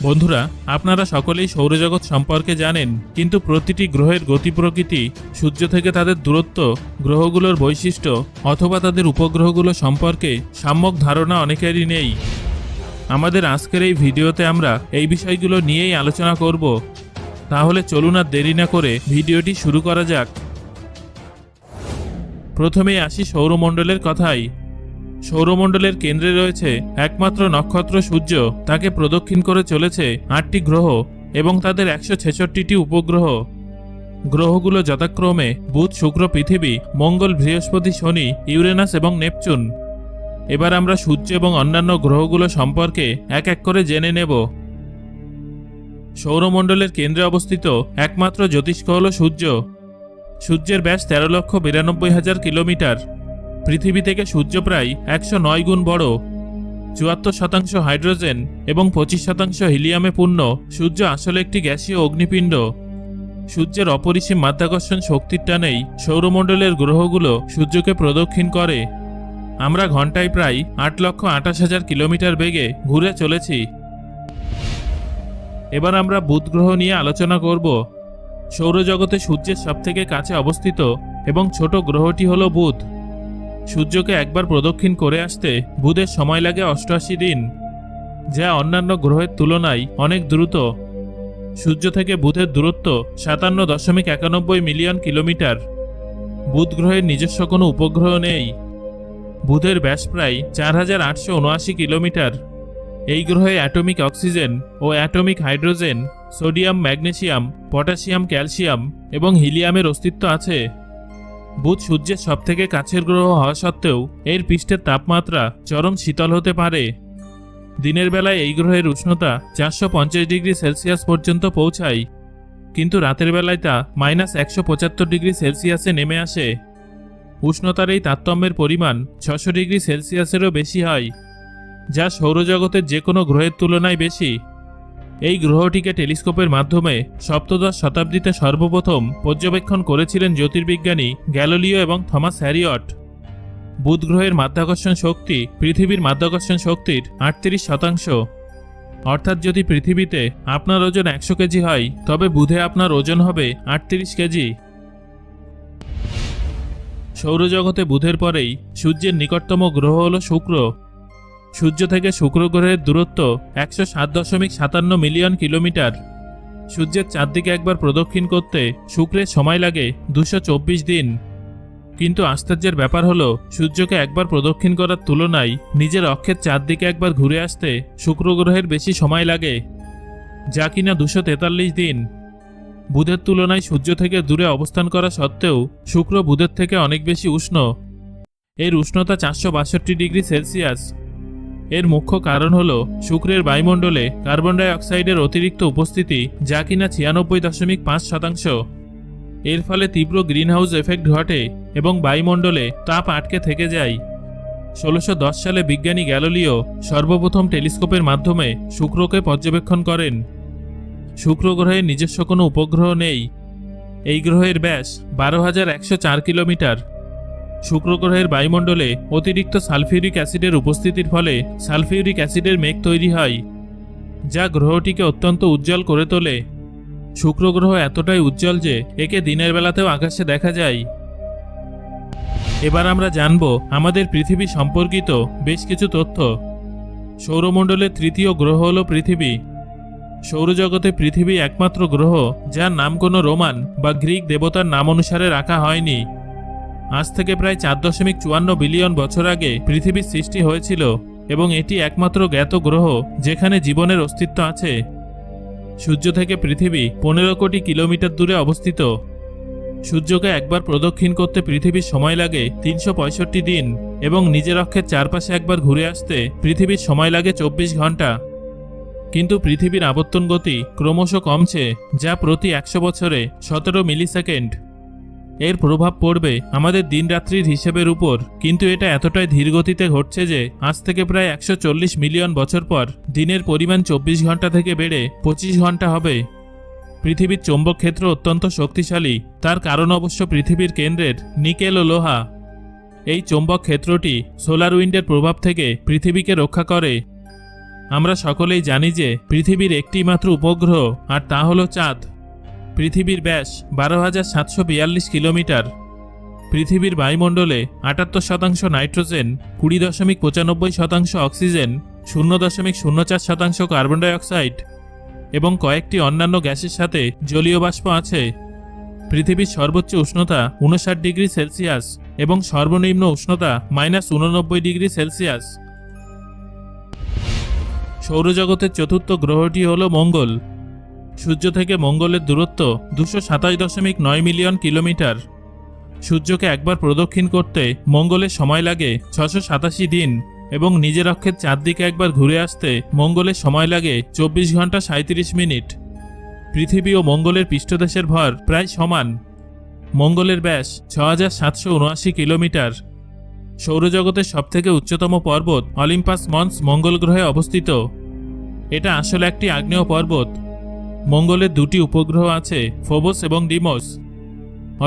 বন্ধুরা, আপনারা সকলেই সৌরজগৎ সম্পর্কে জানেন, কিন্তু প্রতিটি গ্রহের গতি প্রকৃতি, সূর্য থেকে তাদের দূরত্ব, গ্রহগুলোর বৈশিষ্ট্য অথবা তাদের উপগ্রহগুলো সম্পর্কে সম্যক ধারণা অনেকেরই নেই। আমাদের আজকের এই ভিডিওতে আমরা এই বিষয়গুলো নিয়েই আলোচনা করব। তাহলে চলুন আর দেরি না করে ভিডিওটি শুরু করা যাক। প্রথমেই আসি সৌরমণ্ডলের কথায়। সৌরমণ্ডলের কেন্দ্রে রয়েছে একমাত্র নক্ষত্র সূর্য। তাকে প্রদক্ষিণ করে চলেছে ৮টি গ্রহ এবং তাদের ১৬৬টি উপগ্রহ। গ্রহগুলো যথাক্রমে বুধ, শুক্র, পৃথিবী, মঙ্গল, বৃহস্পতি, শনি, ইউরেনাস এবং নেপচুন। এবার আমরা সূর্য এবং অন্যান্য গ্রহগুলো সম্পর্কে এক এক করে জেনে নেব। সৌরমণ্ডলের কেন্দ্রে অবস্থিত একমাত্র জ্যোতিষ্ক হল সূর্য। সূর্যের ব্যাস ১৩,৯২,০০০ কিলোমিটার। পৃথিবী থেকে সূর্য প্রায় ১০৯ গুণ বড়। ৭৪% হাইড্রোজেন এবং ২৫% হিলিয়ামে পূর্ণ। সূর্য আসলে একটি গ্যাসীয় অগ্নিপিণ্ড। সূর্যের অপরিসীম মাধ্যাকর্ষণ শক্তির টানেই সৌরমণ্ডলের গ্রহগুলো সূর্যকে প্রদক্ষিণ করে। আমরা ঘন্টায় প্রায় ৮,২৮,০০০ কিলোমিটার বেগে ঘুরে চলেছি। এবার আমরা বুধ গ্রহ নিয়ে আলোচনা করব। সৌরজগতে সূর্যের সবথেকে কাছে অবস্থিত এবং ছোট গ্রহটি হল বুধ। সূর্যকে একবার প্রদক্ষিণ করে আসতে বুধের সময় লাগে ৮৮ দিন, যা অন্যান্য গ্রহের তুলনায় অনেক দ্রুত। সূর্য থেকে বুধের দূরত্ব ৫৭.৯১ মিলিয়ন কিলোমিটার। বুধ গ্রহের নিজস্ব কোনো উপগ্রহ নেই। বুধের ব্যাস প্রায় ৪,৮৭৯ কিলোমিটার। এই গ্রহে অ্যাটমিক অক্সিজেন ও atomic hydrogen, sodium, magnesium, potassium, calcium এবং হিলিয়ামের অস্তিত্ব আছে। বুধ সূর্যের সবথেকে কাছের গ্রহ হওয়া সত্ত্বেও এর পৃষ্ঠের তাপমাত্রা চরম শীতল হতে পারে। দিনের বেলায় এই গ্রহের উষ্ণতা ৪৫০ ডিগ্রি সেলসিয়াস পর্যন্ত পৌঁছায়, কিন্তু রাতের বেলায় তা -১৭৫ ডিগ্রি সেলসিয়াসে নেমে আসে। উষ্ণতার এই তারতম্যের পরিমাণ ৬০০ ডিগ্রি সেলসিয়াসেরও বেশি হয়, যা সৌরজগতের যে কোনো গ্রহের তুলনায় বেশি। এই গ্রহটিকে টেলিস্কোপের মাধ্যমে সপ্তদশ শতাব্দীতে সর্বপ্রথম পর্যবেক্ষণ করেছিলেন জ্যোতির্বিজ্ঞানী গ্যালিলিও এবং থমাস হ্যারিয়ট। বুধ গ্রহের মাধ্যাকর্ষণ শক্তি পৃথিবীর মাধ্যাকর্ষণ শক্তির ৩৮%। অর্থাৎ যদি পৃথিবীতে আপনার ওজন ১০০ কেজি হয়, তবে বুধে আপনার ওজন হবে ৩৮ কেজি। সৌরজগতে বুধের পরেই সূর্যের নিকটতম গ্রহ হল শুক্র। সূর্য থেকে শুক্র গ্রহের দূরত্ব ১০৭.৫৭ মিলিয়ন কিলোমিটার। সূর্যের চারদিকে একবার প্রদক্ষিণ করতে শুক্রের সময় লাগে ২২৪ দিন। কিন্তু আশ্চর্যের ব্যাপার হলো, সূর্যকে একবার প্রদক্ষিণ করার তুলনায় নিজের অক্ষের চারদিকে একবার ঘুরে আসতে শুক্র গ্রহের বেশি সময় লাগে, যা কিনা ২৪৩ দিন। বুধের তুলনায় সূর্য থেকে দূরে অবস্থান করা সত্ত্বেও শুক্র বুধের থেকে অনেক বেশি উষ্ণ। এর উষ্ণতা ৪৬২ ডিগ্রি সেলসিয়াস। এর মুখ্য কারণ হল শুক্রের বায়ুমণ্ডলে কার্বন ডাই অক্সাইডের অতিরিক্ত উপস্থিতি, যা কিনা ৯৬.৫%। এর ফলে তীব্র গ্রিনহাউস এফেক্ট ঘটে এবং বায়ুমণ্ডলে তাপ আটকে থেকে যায়। ১৬১০ সালে বিজ্ঞানী গ্যালিলিও সর্বপ্রথম টেলিস্কোপের মাধ্যমে শুক্রকে পর্যবেক্ষণ করেন। শুক্র গ্রহের নিজস্ব কোনো উপগ্রহ নেই। এই গ্রহের ব্যাস ১২,১০৪ কিলোমিটার। শুক্র গ্রহের বায়ুমণ্ডলে অতিরিক্ত সালফিউরিক অ্যাসিডের উপস্থিতির ফলে সালফিউরিক অ্যাসিডের মেঘ তৈরি হয়, যা গ্রহটিকে অত্যন্ত উজ্জ্বল করে তোলে। শুক্র গ্রহ এতটাই উজ্জ্বল যে একে দিনের বেলাতেও আকাশে দেখা যায়। এবার আমরা জানব আমাদের পৃথিবী সম্পর্কিত বেশ কিছু তথ্য। সৌরমণ্ডলের তৃতীয় গ্রহ হল পৃথিবী। সৌরজগতে পৃথিবী একমাত্র গ্রহ যার নাম কোনো রোমান বা গ্রিক দেবতার নাম অনুসারে রাখা হয়নি। আজ থেকে প্রায় ৪.৫৪ বিলিয়ন বছর আগে পৃথিবীর সৃষ্টি হয়েছিল এবং এটি একমাত্র জ্ঞাত গ্রহ যেখানে জীবনের অস্তিত্ব আছে। সূর্য থেকে পৃথিবী ১৫ কোটি কিলোমিটার দূরে অবস্থিত। সূর্যকে একবার প্রদক্ষিণ করতে পৃথিবীর সময় লাগে ৩৬৫ দিন এবং নিজের অক্ষের চারপাশে একবার ঘুরে আসতে পৃথিবীর সময় লাগে ২৪ ঘন্টা। কিন্তু পৃথিবীর আবর্তন গতি ক্রমশ কমছে, যা প্রতি ১০০ বছরে ১৭ মিলিসেকেন্ড। এর প্রভাব পড়বে আমাদের দিনরাত্রির হিসেবের উপর, কিন্তু এটা এতটাই ধীর গতিতে ঘটছে যে আজ থেকে প্রায় ১৪০ মিলিয়ন বছর পর দিনের পরিমাণ ২৪ ঘন্টা থেকে বেড়ে ২৫ ঘন্টা হবে। পৃথিবীর চৌম্বক ক্ষেত্র অত্যন্ত শক্তিশালী। তার কারণ অবশ্য পৃথিবীর কেন্দ্রের নিকেল ও লোহা। এই চৌম্বক ক্ষেত্রটি সোলার উইন্ডের প্রভাব থেকে পৃথিবীকে রক্ষা করে। আমরা সকলেই জানি যে পৃথিবীর একটি মাত্র উপগ্রহ, আর তা হলো চাঁদ। পৃথিবীর ব্যাস 12,742 কিলোমিটার। পৃথিবীর বায়ুমণ্ডলে 78% নাইট্রোজেন, 20.95% অক্সিজেন, 0.04% কার্বন ডাইঅক্সাইড এবং কয়েকটি অন্যান্য গ্যাসের সাথে জলীয় বাষ্প আছে। পৃথিবীর সর্বোচ্চ উষ্ণতা 59 ডিগ্রি সেলসিয়াস এবং সর্বনিম্ন উষ্ণতা -89 ডিগ্রি সেলসিয়াস। সৌরজগতের চতুর্থ গ্রহটি হল মঙ্গল। সূর্য থেকে মঙ্গলের দূরত্ব 227.9 মিলিয়ন কিলোমিটার। সূর্যকে একবার প্রদক্ষিণ করতে মঙ্গলের সময় লাগে 687 দিন এবং নিজের অক্ষের চারদিকে একবার ঘুরে আসতে মঙ্গলের সময় লাগে 24 ঘন্টা 37 মিনিট। পৃথিবী ও মঙ্গলের পৃষ্ঠদেশের ভর প্রায় সমান। মঙ্গলের ব্যাস 6779 কিলোমিটার। সৌরজগতের সবথেকে উচ্চতম পর্বত অলিম্পাস মন্স মঙ্গল গ্রহে অবস্থিত। এটা আসলে একটি আগ্নেয় পর্বত। মঙ্গলের দুটি উপগ্রহ আছে, ফোবস এবং ডিমোস।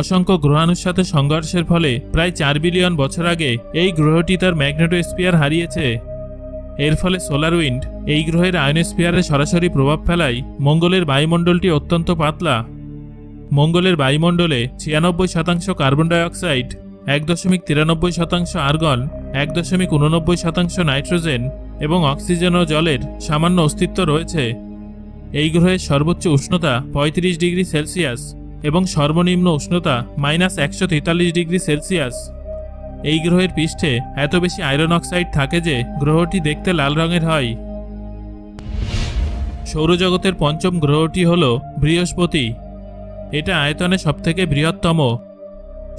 অসংখ্য গ্রহাণুর সাথে সংঘর্ষের ফলে প্রায় 4 বিলিয়ন বছর আগে এই গ্রহটি তার ম্যাগনেটোস্ফিয়ার হারিয়েছে। এর ফলে সোলার উইন্ড এই গ্রহের আয়নোস্ফিয়ারে সরাসরি প্রভাব ফেলায় মঙ্গলের বায়ুমণ্ডলটি অত্যন্ত পাতলা। মঙ্গলের বায়ুমণ্ডলে 96% কার্বন ডাইঅক্সাইড, 1.93% আর্গন, 1.89% নাইট্রোজেন এবং অক্সিজেন ও জলের সামান্য অস্তিত্ব রয়েছে। এই গ্রহের সর্বোচ্চ উষ্ণতা 35 ডিগ্রি সেলসিয়াস এবং সর্বনিম্ন উষ্ণতা -143 ডিগ্রি সেলসিয়াস। এই গ্রহের পৃষ্ঠে এত বেশি আয়রন অক্সাইড থাকে যে গ্রহটি দেখতে লাল রঙের হয়। সৌরজগতের পঞ্চম গ্রহটি হল বৃহস্পতি। এটা আয়তনে সবথেকে বৃহত্তম।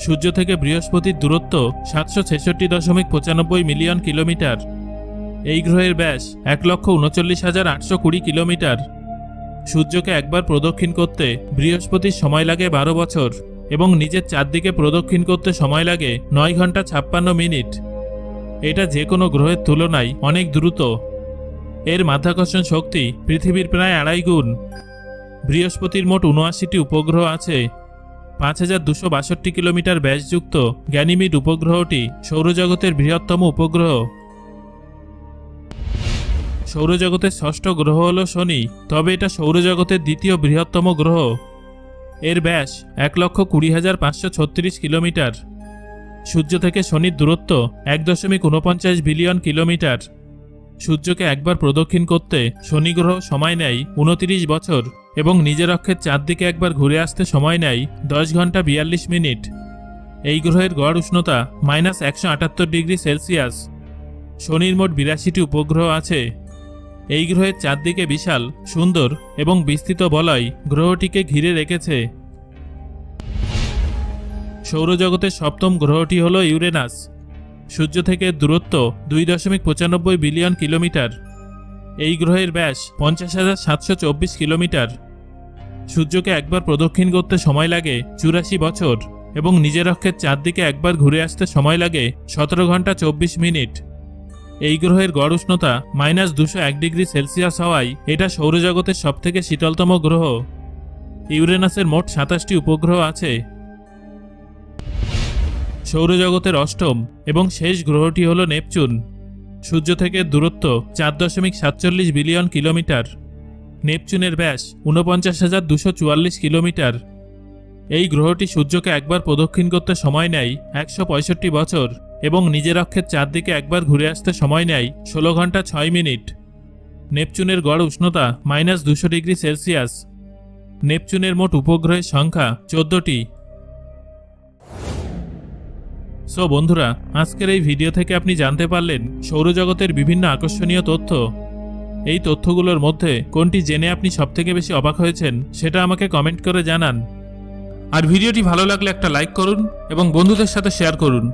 সূর্য থেকে বৃহস্পতির দূরত্ব 766.95 মিলিয়ন কিলোমিটার। এই গ্রহের ব্যাস 1,39,820 কিলোমিটার। সূর্যকে একবার প্রদক্ষিণ করতে বৃহস্পতির সময় লাগে 12 বছর এবং নিজের চারদিকে প্রদক্ষিণ করতে সময় লাগে 9 ঘন্টা 56 মিনিট। এটা যে কোনো গ্রহের তুলনায় অনেক দ্রুত। এর মাধ্যাকর্ষণ শক্তি পৃথিবীর প্রায় 2.5 গুণ। বৃহস্পতির মোট 79টি উপগ্রহ আছে। 5262 কিলোমিটার ব্যাসযুক্ত গ্যানিমিড উপগ্রহটি সৌরজগতের বৃহত্তম উপগ্রহ। সৌরজগতের ষষ্ঠ গ্রহ হল শনি, তবে এটা সৌরজগতের দ্বিতীয় বৃহত্তম গ্রহ। এর ব্যাস 1,20,536 কিলোমিটার। সূর্য থেকে শনির দূরত্ব 1.49 বিলিয়ন কিলোমিটার। সূর্যকে একবার প্রদক্ষিণ করতে শনি গ্রহ সময় নেয় 29 বছর এবং নিজের অক্ষের চারদিকে একবার ঘুরে আসতে সময় নেয় 10 ঘন্টা 42 মিনিট। এই গ্রহের গড় উষ্ণতা -178 ডিগ্রি সেলসিয়াস। শনির মোট 82টি উপগ্রহ আছে। এই গ্রহের চারদিকে বিশাল, সুন্দর এবং বিস্তৃত বলয় গ্রহটিকে ঘিরে রেখেছে। সৌরজগতের সপ্তম গ্রহটি হল ইউরেনাস। সূর্য থেকে দূরত্ব 2.95 বিলিয়ন কিলোমিটার। এই গ্রহের ব্যাস 50,724 কিলোমিটার। সূর্যকে একবার প্রদক্ষিণ করতে সময় লাগে 84 বছর এবং নিজের অক্ষের চারদিকে একবার ঘুরে আসতে সময় লাগে 17 ঘন্টা 24 মিনিট। এই গ্রহের গড় উষ্ণতা -201 ডিগ্রি সেলসিয়াস হওয়ায় এটা সৌরজগতের সবথেকে শীতলতম গ্রহ। ইউরেনাসের মোট 27টি উপগ্রহ আছে। সৌরজগতের অষ্টম এবং শেষ গ্রহটি হল নেপচুন। সূর্য থেকে দূরত্ব 4.47 বিলিয়ন কিলোমিটার। নেপচুনের ব্যাস 49,244 কিলোমিটার। এই গ্রহটি সূর্যকে একবার প্রদক্ষিণ করতে সময় নেয় 165 বছর এবং নিজের অক্ষের চারদিকে একবার ঘুরে আসতে সময় নেয় 16 ঘন্টা 6 মিনিট। নেপচুনের গড় উষ্ণতা -200 ডিগ্রি সেলসিয়াস। নেপচুনের মোট উপগ্রহের সংখ্যা 14টি। সো বন্ধুরা, আজকের এই ভিডিও থেকে আপনি জানতে পারলেন সৌরজগতের বিভিন্ন আকর্ষণীয় তথ্য। এই তথ্যগুলোর মধ্যে কোনটি জেনে আপনি সবথেকে বেশি অবাক হয়েছেন সেটা আমাকে কমেন্ট করে জানান। আর ভিডিওটি ভালো লাগলে একটা লাইক করুন এবং বন্ধুদের সাথে শেয়ার করুন।